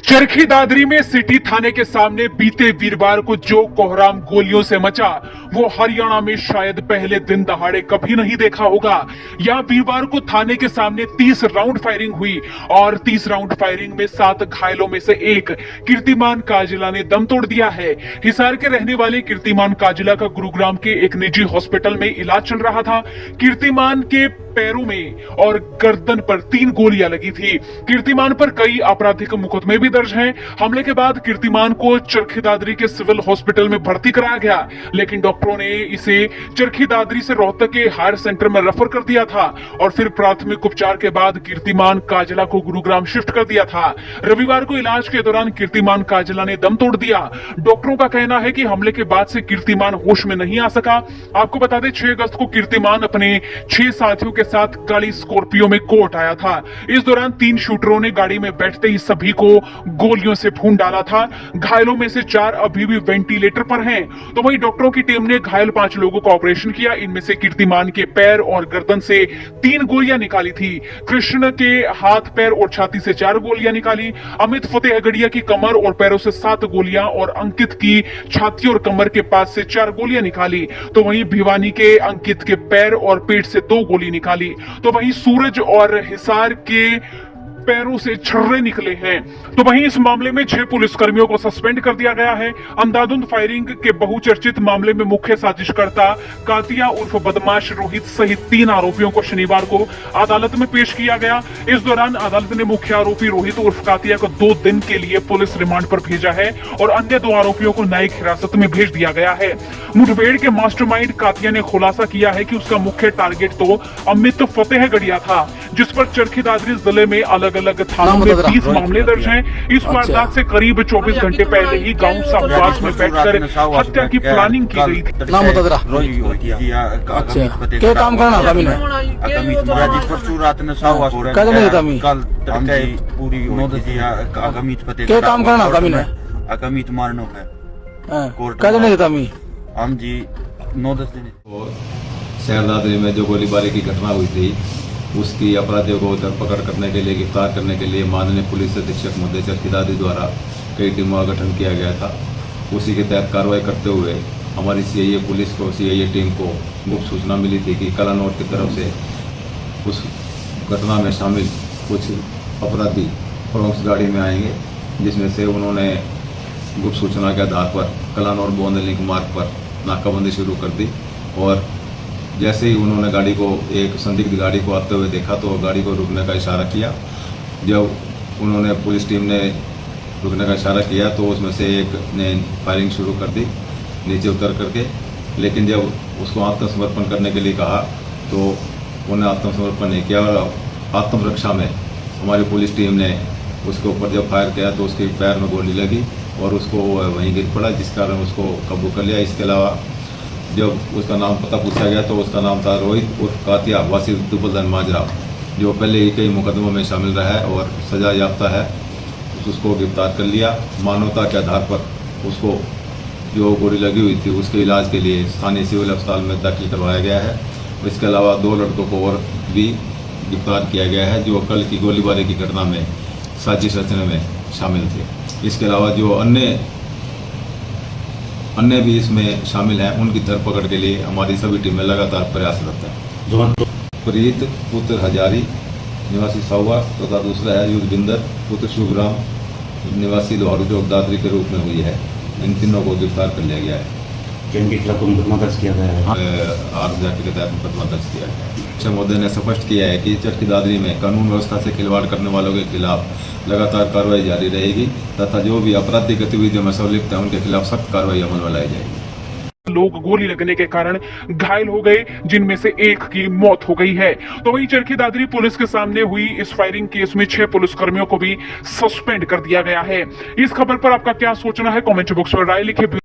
चरखी दादरी में सिटी थाने के सामने बीते वीरवार को जो कोहराम गोलियों से मचा वो हरियाणा में शायद पहले दिन दहाड़े कभी नहीं देखा होगा। यहाँ वीरवार को थाने के सामने 30 राउंड फायरिंग हुई और 30 राउंड फायरिंग में 7 घायलों में से एक कीर्तिमान काजला ने दम तोड़ दिया है। हिसार के रहने वाले कीर्तिमान काजला का गुरुग्राम के एक निजी हॉस्पिटल में इलाज चल रहा था। कीर्तिमान के पैरों में और गर्दन पर 3 गोलियां लगी थी। कीर्तिमान पर कई आपराधिक मुकदमे भी दर्ज हैं। हमले के बाद कीर्तिमान को चरखी दादरी के सिविल हॉस्पिटल में भर्ती कराया गया, लेकिन डॉक्टरों ने इसे चरखी दादरी से रोहतक के हायर सेंटर में रेफर कर दिया था और फिर प्राथमिक उपचार के बाद कीर्तिमान काजला को गुरुग्राम शिफ्ट कर दिया था। रविवार को इलाज के दौरान कीर्तिमान काजला ने दम तोड़ दिया। डॉक्टरों का कहना है कि हमले के बाद से कीर्तिमान होश में नहीं आ सका। आपको बता दें 6 अगस्त को कीर्तिमान अपने 6 साथियों के साथ काली स्कॉर्पियो में कोर्ट आया था। इस दौरान 3 शूटरों ने गाड़ी में बैठते ही सभी को गोलियों से भून डाला था। घायलों में से 4 अभी भी वेंटिलेटर पर हैं। तो वहीं डॉक्टरों की टीम ने घायल 5 लोगों का ऑपरेशन किया। इनमें से कीर्तिमान के पैर और गर्दन से 3 गोलियां निकाली थी। कृष्ण के हाथ, पैर और छाती से 4 गोलियां निकाली। अमित फतेहगढ़िया की कमर और पैरों से 7 गोलियां और अंकित की छाती और कमर के पास से 4 गोलियां निकाली। तो वहीं भिवानी के अंकित के पैर और पेट से 2 गोली निकाली। तो वहीं सूरज और हिसार के पैरों से छर्रे निकले हैं। तो वहीं इस मामले में 6 पुलिसकर्मियों को सस्पेंड कर दिया गया है। अंधाधुंध फायरिंग के बहुचर्चित मामले में मुख्य साजिशकर्ता कातिया उर्फ बदमाश रोहित सहित 3 आरोपियों को शनिवार को अदालत में पेश किया गया। इस दौरान अदालत ने मुख्य आरोपी रोहित उर्फ कातिया को 2 दिन के लिए पुलिस रिमांड पर भेजा है और अन्य 2 आरोपियों को न्यायिक हिरासत में भेज दिया गया है। मुठभेड़ के मास्टरमाइंड कातिया ने खुलासा किया है कि उसका मुख्य टारगेट तो अमित फतेहगढ़िया था, जिस पर चरखी दादरी जिले में अलग अलग थानों में 30 मामले दर्ज हैं। इस वारदात से करीब 24 घंटे पहले ही गांव साहवास में बैठकर हत्या की प्लानिंग की गई थी। नाम बता जरा। अच्छा, क्या काम करना था मैंने? कल नहीं था मैं। क्या काम करना था मैंने? अगमित मारनो है। कल नहीं था मैं। हम जी 9-10 दिन। शहर दादरी में जो गोलीबारी की घटना हुई थी उसकी अपराधियों को धरपकड़ करने के लिए, गिरफ्तार करने के लिए माननीय पुलिस अधीक्षक महोदय चरखी दादरी द्वारा कई टीमों का गठन किया गया था। उसी के तहत कार्रवाई करते हुए हमारी सीआईए पुलिस को, सीआईए टीम को गुप्त सूचना मिली थी कि कलानौर की तरफ से उस घटना में शामिल कुछ अपराधी फ्रोंक्स गाड़ी में आएंगे, जिसमें से उन्होंने गुप्त सूचना के आधार पर कलानौर बोंद लिंक मार्ग पर नाकाबंदी शुरू कर दी और जैसे ही उन्होंने गाड़ी को, एक संदिग्ध गाड़ी को आते हुए देखा तो गाड़ी को रुकने का इशारा किया। जब उन्होंने, पुलिस टीम ने रुकने का इशारा किया तो उसमें से एक ने फायरिंग शुरू कर दी नीचे उतर करके, लेकिन जब उसको आत्मसमर्पण करने के लिए कहा तो उन्हें आत्मसमर्पण नहीं किया और आत्मरक्षा में हमारी पुलिस टीम ने उसके ऊपर जब फायर किया तो उसके पैर में गोली लगी और उसको वहीं गिर पड़ा, जिस कारण उसको काबू कर लिया। इसके अलावा जब उसका नाम पता पूछा गया तो उसका नाम था रोहित उर्फ कातिया वासी दुबलदान माजरा, जो पहले ही कई मुकदमों में शामिल रहा है और सजा याफ्ता है। उसको गिरफ्तार कर लिया। मानवता के आधार पर उसको जो गोली लगी हुई थी उसके इलाज के लिए स्थानीय सिविल अस्पताल में दाखिल करवाया गया है। इसके अलावा 2 लड़कों को और भी गिरफ्तार किया गया है जो कल की गोलीबारी की घटना में साजिश रचने में शामिल थे। इसके अलावा जो अन्य भी इसमें शामिल हैं, उनकी धरपकड़ के लिए हमारी सभी टीमें लगातार प्रयासरत हैं। प्रीत पुत्र हजारी निवासी साहवा तथा दूसरा है युद्धबिंदर पुत्र शुभराम निवासी लोहारू चौक दादरी के रूप में हुई है। इन तीनों को गिरफ्तार कर लिया गया है। जिनके खिलाफ मुकदमा दर्ज किया गया है, आत्महत्या के तहत मुकदमा दर्ज किया गया है। शिक्षा महोदय ने स्पष्ट किया है कि चरखी दादरी में कानून व्यवस्था से खिलवाड़ करने वालों के खिलाफ लगातार कार्रवाई जारी रहेगी तथा जो भी आपराधिक गतिविधियों में संलिप्त है उनके खिलाफ सख्त कार्रवाई अमल में लाई जाएगी। लोग गोली लगने के कारण घायल हो गए, जिनमें से एक की मौत हो गई है। तो वहीं चरखी दादरी पुलिस के सामने हुई इस फायरिंग केस में 6 पुलिसकर्मियों को भी सस्पेंड कर दिया गया है। इस खबर पर आपका क्या सोचना है? कमेंट बॉक्स में राय लिखे।